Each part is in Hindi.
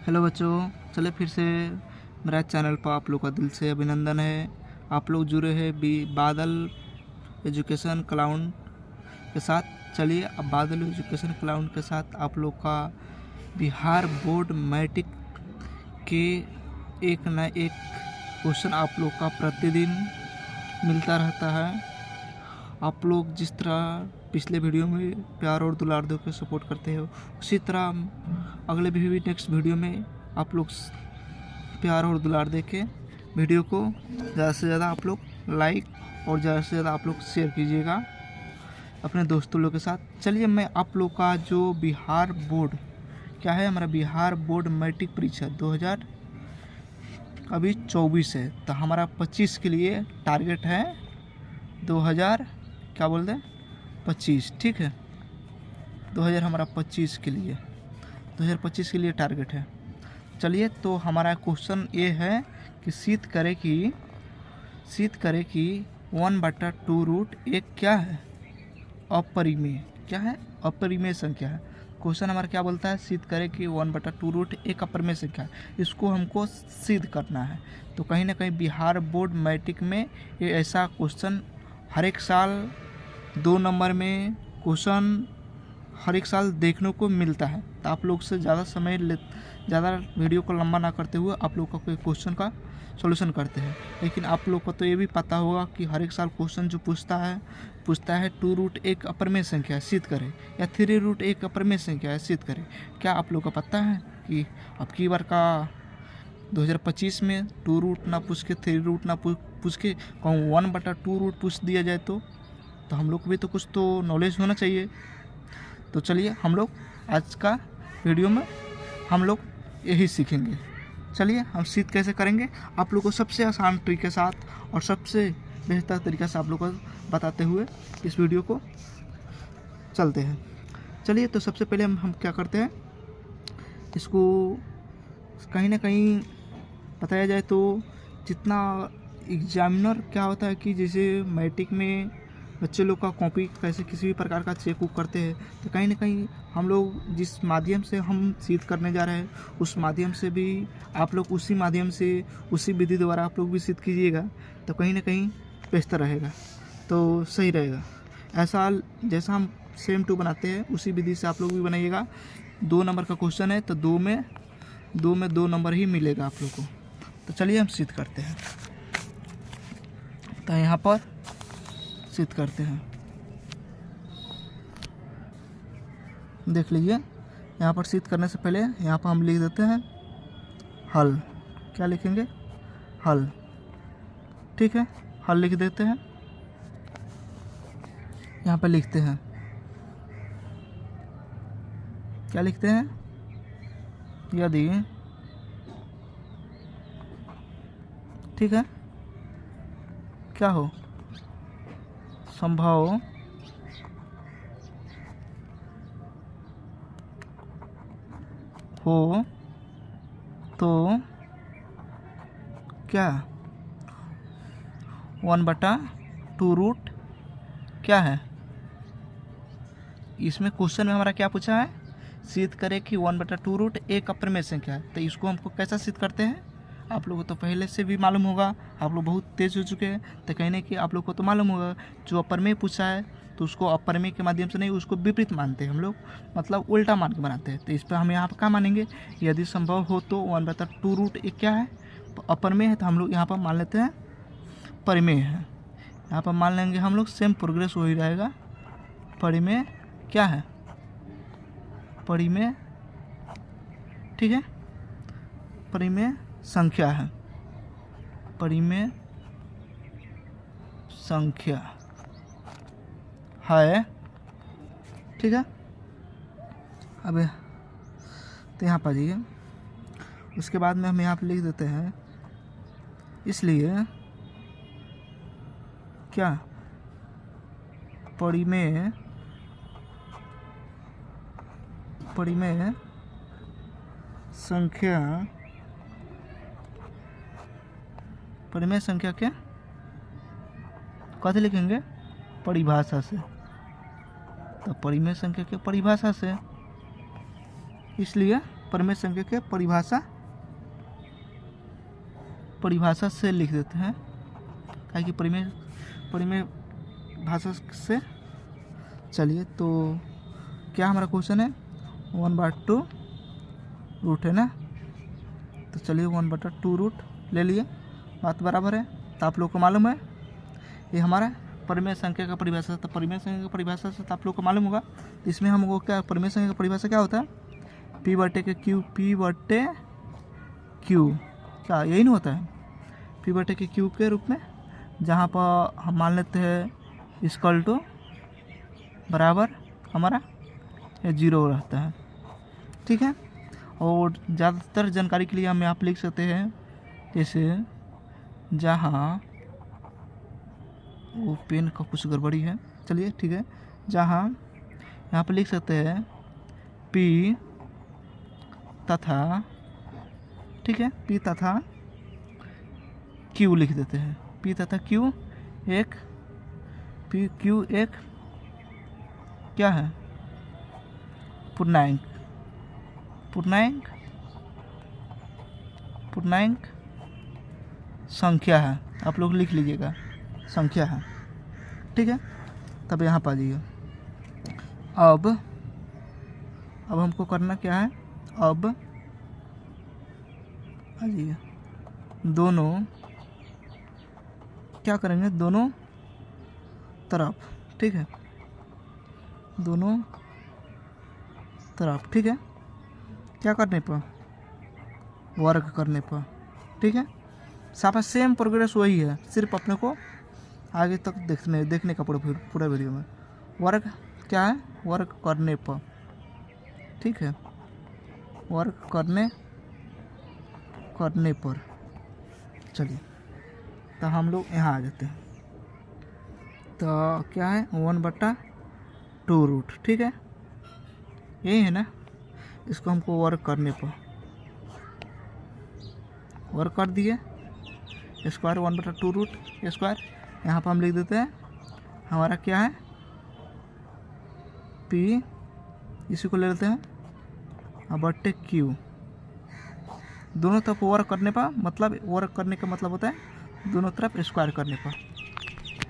हेलो बच्चों, चले फिर से मेरा चैनल पर आप लोग का दिल से अभिनंदन है। आप लोग जुड़े हैं बादल एजुकेशन क्लाउड के साथ। चलिए अब बादल एजुकेशन क्लाउड के साथ आप लोग का बिहार बोर्ड मैट्रिक के एक न एक क्वेश्चन आप लोग का प्रतिदिन मिलता रहता है। आप लोग जिस तरह पिछले वीडियो में प्यार और दुलार दे के सपोर्ट करते हो, उसी तरह अगले भी नेक्स्ट वीडियो में आप लोग प्यार और दुलार दे के वीडियो को ज़्यादा से ज़्यादा आप लोग लाइक और ज़्यादा से ज़्यादा आप लोग शेयर कीजिएगा अपने दोस्तों लोग के साथ। चलिए मैं आप लोग का जो बिहार बोर्ड क्या है, हमारा बिहार बोर्ड मैट्रिक परीक्षा 2024 है, तो हमारा 25 के लिए टारगेट है 2000 क्या बोलते हैं 25, ठीक है। 2000 हमारा 25 के लिए 2025 के लिए टारगेट है। चलिए तो हमारा क्वेश्चन ये है कि सिद्ध करे कि 1/2 रूट एक क्या है, अपरिमेय क्या है, अपरिमेय संख्या है। क्वेश्चन हमारा क्या बोलता है, सिद्ध करे कि 1/2 रूट एक अपरिमेय संख्या है। इसको हमको सिद्ध करना है। तो कहीं ना कहीं बिहार बोर्ड मैट्रिक में ये ऐसा क्वेश्चन हर एक साल 2 नंबर में क्वेश्चन हर एक साल देखने को मिलता है। तो आप लोग से ज़्यादा वीडियो को लंबा ना करते हुए आप लोग का कोई क्वेश्चन का सॉल्यूशन करते हैं। लेकिन आप लोग को तो ये भी पता होगा कि हर एक साल क्वेश्चन जो पूछता है 2 रूट एक अपरिमेय संख्या है सिद्ध करें, या 3 रूट एक अपरिमेय संख्या है सिद्ध करें। क्या आप लोग को पता है कि अब की बार का 2025 में 2 रूट ना पूछ के 3 रूट ना पूछ के कहूँ 1/2 रूट पूछ दिया जाए तो हम लोग को भी तो कुछ तो नॉलेज होना चाहिए। तो चलिए हम लोग आज का वीडियो में हम लोग यही सीखेंगे। चलिए हम सिद्ध कैसे करेंगे आप लोग को सबसे आसान ट्रिक के साथ और सबसे बेहतर तरीक़ा से आप लोग को बताते हुए इस वीडियो को चलते हैं। चलिए तो सबसे पहले हम क्या करते हैं, इसको कहीं ना कहीं बताया जाए तो जितना एग्जामिनर क्या होता है कि जैसे मैट्रिक में बच्चे लोग का कॉपी कैसे किसी भी प्रकार का चेक उक करते हैं, तो कहीं ना कहीं हम लोग जिस माध्यम से हम सिद्ध करने जा रहे हैं उस माध्यम से भी आप लोग उसी माध्यम से उसी विधि द्वारा आप लोग भी सिद्ध कीजिएगा, तो कहीं ना कहीं बेहतर रहेगा, तो सही रहेगा। ऐसा जैसा हम सेम टू बनाते हैं उसी विधि से आप लोग भी बनाइएगा। 2 नंबर का क्वेश्चन है तो 2 में 2 नंबर ही मिलेगा आप लोग को। तो चलिए हम सिद्ध करते हैं। तो यहाँ पर सिद्ध करते हैं, देख लीजिए। यहाँ पर सिद्ध करने से पहले यहाँ पर हम लिख देते हैं हल। क्या लिखेंगे, हल, ठीक है। हल लिख देते हैं, यहाँ पर लिखते हैं क्या लिखते हैं, यदि, ठीक है, क्या हो संभव हो तो क्या 1/2 रूट क्या है। इसमें क्वेश्चन में हमारा क्या पूछा है, सिद्ध करें कि 1/2 रूट एक अपरिमेय संख्या है। तो इसको हमको कैसा सिद्ध करते हैं, आप लोगों को तो पहले से भी मालूम होगा, आप लोग बहुत तेज हो चुके हैं। तो कहने कि आप लोग को तो मालूम होगा जो अपरिमेय पूछा है तो उसको अपरिमेय के माध्यम से नहीं, उसको विपरीत मानते हैं हम लोग, मतलब उल्टा मान के बनाते हैं। तो इस पर हम यहाँ पर क्या मानेंगे, यदि संभव हो तो 1/2 रूट एक क्या है, अपरिमेय है, तो हम लोग यहाँ पर मान लेते हैं परिमेय है। यहाँ पर मान लेंगे हम लोग, सेम प्रोग्रेस हो ही रहेगा। परिमेय क्या है, परिमेय, ठीक है, परिमेय संख्या है, परिमेय संख्या है, ठीक है। अब तो यहाँ पर जाइए, उसके बाद में हम यहाँ पर लिख देते हैं इसलिए क्या परिमेय संख्या, परिमेय संख्या क्या कैसे लिखेंगे, परिभाषा से। तो परिमेय संख्या के परिभाषा से, इसलिए परिमेय संख्या के परिभाषा से लिख देते हैं, क्या कि परिमेय भाषा से। चलिए, तो क्या हमारा क्वेश्चन है 1/2 रूट है ना, तो चलिए 1/2 रूट ले लिए, बात बराबर है। तो आप लोग को मालूम है ये हमारा परिमेय संख्या का परिभाषा, तो परिमेय संख्या का परिभाषा से तो आप लोग को मालूम होगा। तो इसमें हमको क्या परिमेय संख्या का परिभाषा क्या होता है, P/Q, P/Q क्या यही नहीं होता है, P/Q के रूप में, जहाँ पर हम मान लेते हैं इक्वल टू बराबर हमारा 0 रहता है, ठीक है। और ज़्यादातर जानकारी के लिए हम यहाँ पर लिख सकते हैं, जैसे जहाँ वो पेन का कुछ गड़बड़ी है, चलिए ठीक है, जहाँ यहाँ पर लिख सकते हैं P तथा, ठीक है, P तथा Q लिख देते हैं। P तथा Q एक Q एक क्या है, पूर्णांक संख्या है, आप लोग लिख लीजिएगा, संख्या है, ठीक है। तब यहाँ पर आ जाइए। अब हमको करना क्या है, अब आ जाइए, दोनों क्या करेंगे, दोनों तरफ, ठीक है, दोनों तरफ, ठीक है, क्या करने पर, वर्ग करने पर, ठीक है। साफा सेम प्रोग्रेस वही है, सिर्फ अपने को आगे तक देखने का पूरा वीडियो में। वर्ग क्या है, वर्ग करने पर, ठीक है, वर्ग करने पर। चलिए, तो हम लोग यहाँ आ जाते हैं। तो क्या है 1/2 रूट, ठीक है, यही है ना। इसको हमको वर्ग करने पर वर्ग कर दिए, स्क्वायर 1/2 रूट स्क्वायर। यहाँ पर हम लिख देते हैं हमारा क्या है P, इसी को ले लेते हैं /Q। दोनों तरफ वर्ग करने पर, मतलब वर्ग करने का मतलब होता है दोनों तरफ स्क्वायर करने पर,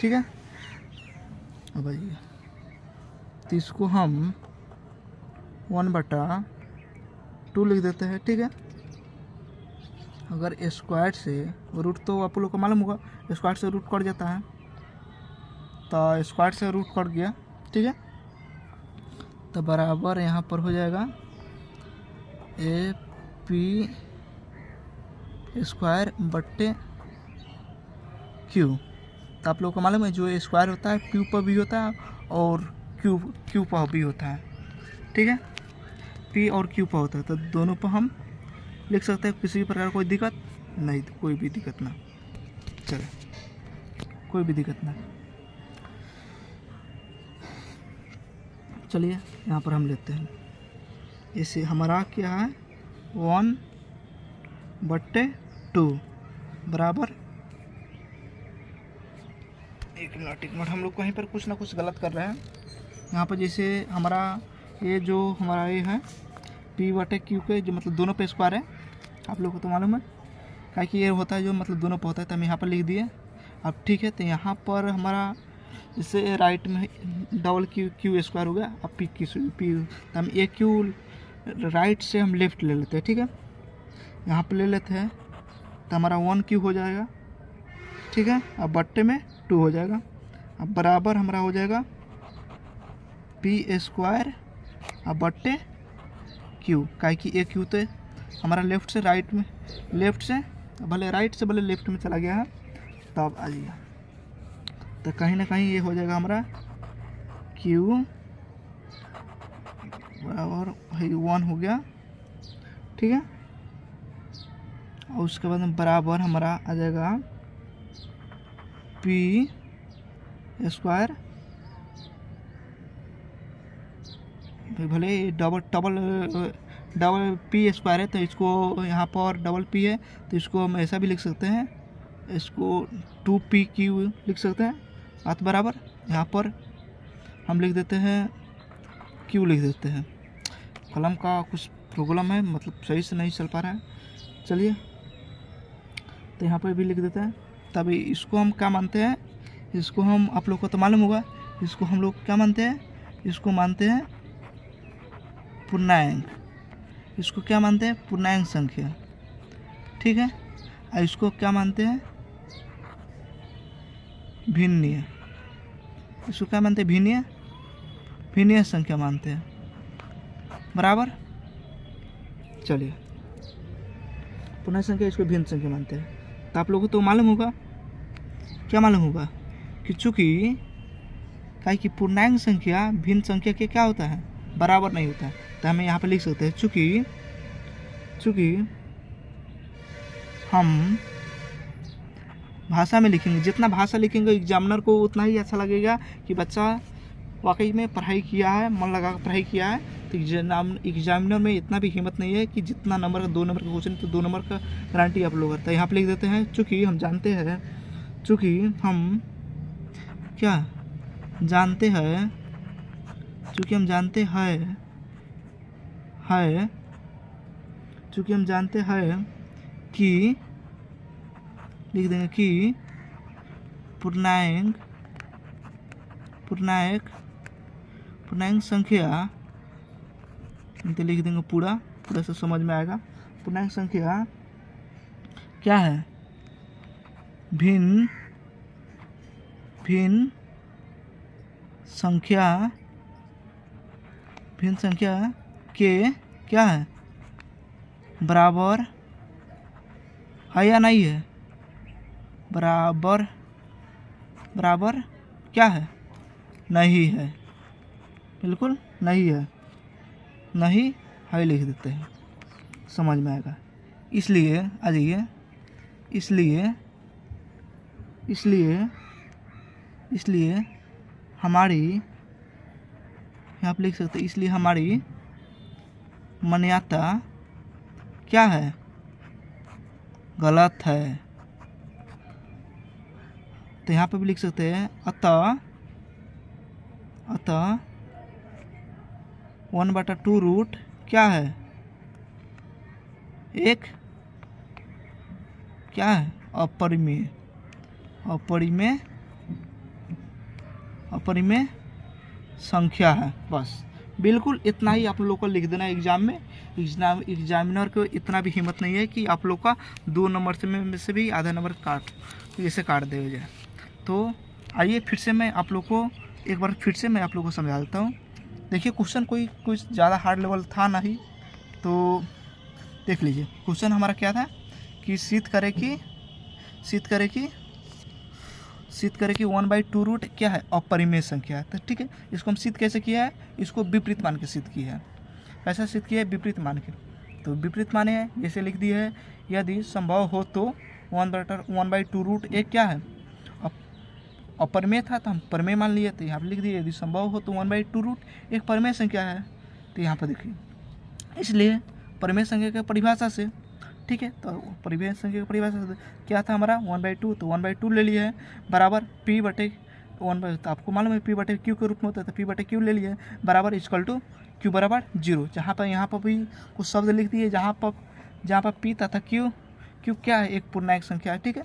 ठीक है। अब आइए, तो इसको हम 1/2 लिख देते हैं, ठीक है। अगर स्क्वायर से रूट, तो आप लोग को मालूम होगा स्क्वायर से रूट कट जाता है, तो स्क्वायर से रूट कट गया, ठीक है। तो बराबर यहाँ पर हो जाएगा AP स्क्वायर /Q। तो आप लोग को मालूम है जो स्क्वायर होता है Q पर भी होता है और Q पर भी होता है, ठीक है, P और Q पर होता है। तो दोनों पर हम लिख सकते हैं, किसी भी प्रकार कोई दिक्कत नहीं, कोई भी दिक्कत ना, चले, कोई भी दिक्कत ना। चलिए, यहाँ पर हम लेते हैं, जैसे हमारा क्या है 1/2 बराबर, एक मिनट, हम लोग कहीं पर कुछ ना कुछ गलत कर रहे हैं। यहाँ पर जैसे हमारा ये जो हमारा ये है P/Q के, जो मतलब दोनों पे स्क्वायर है, आप लोगों को तो मालूम है, क्या कि ये होता है जो मतलब दोनों पे होता है, तो हम यहाँ पर लिख दिए। अब ठीक है, तो यहाँ पर हमारा जैसे राइट में Q स्क्वायर हो गया, अब P, तो हम एक Q राइट से हम लेफ्ट ले लेते हैं, ठीक है, यहाँ पर ले लेते हैं, तो हमारा 1Q हो जाएगा, ठीक है। अब बट्टे में 2 हो जाएगा, अब बराबर हमारा हो जाएगा P स्क्वायर अब /Q, क्या कि एक Q तो हमारा लेफ्ट से राइट में, लेफ्ट से भले राइट से भले लेफ्ट में चला गया है, तब आ जाइए, तो कहीं ना कहीं ये हो जाएगा हमारा Q बराबर 1 हो गया, ठीक है। और उसके बाद बराबर हमारा आ जाएगा P स्क्वायर, भले डबल P स्क्वायर है, तो इसको यहाँ पर डबल P है, तो इसको हम ऐसा भी लिख सकते हैं, इसको 2PQ लिख सकते हैं, बात बराबर। यहाँ पर हम लिख देते हैं Q लिख देते हैं, कलम का कुछ प्रॉब्लम है, मतलब सही से नहीं चल पा रहा है। चलिए तो यहाँ पर भी लिख देते हैं। तभी इसको हम क्या मानते हैं, इसको हम, आप लोग को तो मालूम होगा, इसको हम लोग क्या मानते हैं, इसको मानते हैं पूर्णांक। इसको क्या मानते हैं, पूर्णांक संख्या, ठीक है। और इसको क्या मानते हैं, भिन्नीय। इसको क्या मानते हैं, भिन्नीय संख्या मानते हैं, बराबर। चलिए पूर्णांक संख्या, इसको भिन्न संख्या मानते हैं। तो आप लोगों को तो मालूम होगा, क्या मालूम होगा कि चूँकि क्या कि पूर्णांक संख्या भिन्न संख्या के क्या होता है, बराबर नहीं होता है। तो हमें यहाँ पे लिख सकते हैं चूँकि हम भाषा में लिखेंगे, जितना भाषा लिखेंगे एग्जामिनर को उतना ही अच्छा लगेगा कि बच्चा वाकई में पढ़ाई किया है, मन लगा कर पढ़ाई किया है। तो एग्जामिनर में इतना भी हिम्मत नहीं है कि जितना नंबर का 2 नंबर का क्वेश्चन, तो 2 नंबर का गारंटी आप लोग करता है। यहाँ पे लिख देते हैं चूँकि हम जानते हैं, चूँकि हम क्या जानते हैं, चूँकि हम जानते हैं चूँकि हम जानते हैं कि, लिख देंगे कि पूर्णांक संख्या, तो लिख देंगे पूरा से समझ में आएगा। पूर्णांक संख्या क्या है, भिन्न संख्या के क्या है, बराबर है या नहीं है, बराबर क्या है, नहीं है, बिल्कुल नहीं है लिख देते हैं, समझ में आएगा। इसलिए आ जाइए, इसलिए हमारी, यहाँ पे लिख सकते हैं, इसलिए हमारी मान्यता क्या है, गलत है। तो यहाँ पे भी लिख सकते हैं अतः 1/2 रूट क्या है, एक क्या है, अपरिमेय संख्या है। बस बिल्कुल इतना ही आप लोग को लिख देना है एग्जाम में। एग्जामिनर को इतना भी हिम्मत नहीं है कि आप लोग का 2 नंबर में से भी आधा नंबर काट दे जाए। तो आइए फिर से मैं आप लोग को एक बार फिर से मैं आप लोग को समझा देता हूँ। देखिए क्वेश्चन कोई कुछ ज़्यादा हार्ड लेवल था नहीं, तो देख लीजिए। क्वेश्चन हमारा क्या था कि सिद्ध करे कि 1/2 रूट क्या है, अपरिमेय संख्या है। तो ठीक है, इसको हम सिद्ध कैसे किया है, इसको विपरीत मान के सिद्ध किया है। कैसा सिद्ध किया है, विपरीत मान के। तो विपरीत माने है, जैसे लिख दिया है, यदि संभव हो तो 1/2 रूट एक क्या है, अपरिमेय था तो हम परिमेय मान लिए। तो यहाँ पर लिख दिए यदि संभव हो तो 1/2 रूट एक परिमेय संख्या है। तो यहाँ पर देखिए, इसलिए परिमेय संख्या की परिभाषा से, ठीक है, तो परिमेय संख्या की परिभाषा से क्या था हमारा 1/2, तो 1/2 ले लिया है, बराबर P/1, तो आपको मालूम है P/Q के रूप में होता है। तो P/Q ले लिया है, बराबर इक्वल टू Q बराबर 0। जहाँ पर यहाँ पर भी कुछ शब्द लिख दिए, जहाँ पर P तथा Q क्या है, एक पूर्णांक संख्या है, ठीक है।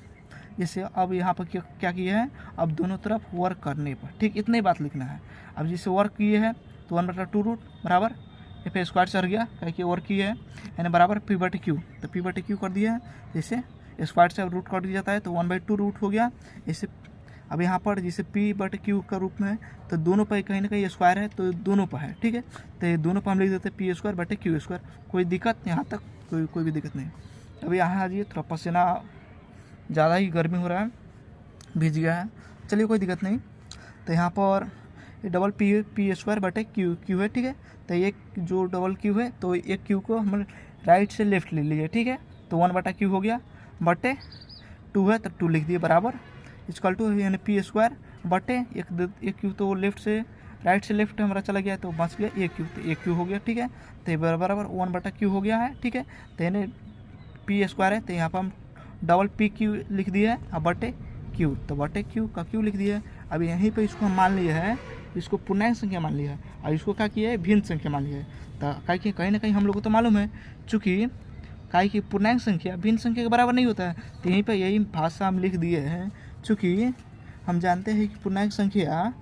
जैसे अब यहाँ पर क्या किया है, अब दोनों तरफ वर्क करने पर, ठीक, इतनी बात लिखना है। अब जैसे वर्क किए हैं तो 1/2 रूट बराबर पे स्क्वायर चढ़ गया, क्या कि वर्क किए है, यानी बराबर P/Q। तो P/Q कर दिया है, जैसे स्क्वायर से रूट कर दिया जाता है तो 1/2 रूट हो गया। जैसे अब यहाँ पर जैसे P/Q का रूप में है, तो दोनों पर कहीं ना कहीं स्क्वायर है, तो दोनों पर है, ठीक है। तो ये दोनों पर हम लिख देते हैं P²/Q²। कोई दिक्कत यहाँ तक, कोई भी दिक्कत नहीं। अभी यहाँ आ जाइए, थोड़ा पसीना ज़्यादा ही गर्मी हो रहा है, भीज गया है, चलिए कोई दिक्कत नहीं। तो यहाँ पर डबल P² है, ठीक है। तो एक जो डबल Q है, तो एक Q को हम राइट से लेफ्ट ले लीजिए, ठीक है। तो 1/Q हो गया, बटे 2 है तो 2 लिख दिए, बराबर इक्वल टू यानी P² बटे एक Q, तो लेफ्ट से राइट से लेफ्ट हमारा चला गया, तो बच गया एक Q, तो एक Q हो गया, ठीक है। तो बराबर 1/Q हो गया है, ठीक है। तो यानी P² है, तो यहाँ पर हम डबल PQ लिख दिया है, अब बटे Q, तो बटे Q का Q लिख दिया है। अब यहीं पे इसको हम मान लिए हैं, इसको पूर्णांक संख्या मान लिया है और इसको क्या किया है, भिन्न संख्या मान लिया है। तो कहीं ना कहीं हम लोग को तो मालूम है, चूँकि काहे कि पूर्णांक संख्या भिन्न संख्या के बराबर नहीं होता है, तो यहीं पर यही भाषा हम लिख दिए हैं। चूँकि हम जानते हैं कि पूर्णांक संख्या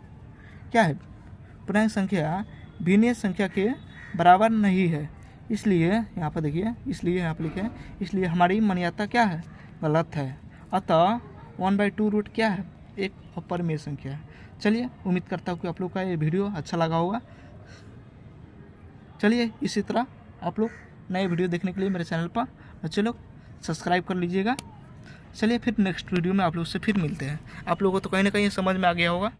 क्या है, पूर्णांक संख्या भिन्न संख्या के बराबर नहीं है, इसलिए यहाँ पर देखिए, इसलिए यहाँ पर लिखे हैं, इसलिए हमारी मान्यता क्या है, गलत है। अतः 1/2 क्या है, एक अपरिमेय संख्या है। चलिए, उम्मीद करता हूँ कि आप लोग का ये वीडियो अच्छा लगा होगा। चलिए, इसी तरह आप लोग नए वीडियो देखने के लिए मेरे चैनल पर अच्छे लोग सब्सक्राइब कर लीजिएगा। चलिए, फिर नेक्स्ट वीडियो में आप लोग से फिर मिलते हैं। आप लोगों को तो कहीं ना कहीं समझ में आ गया होगा।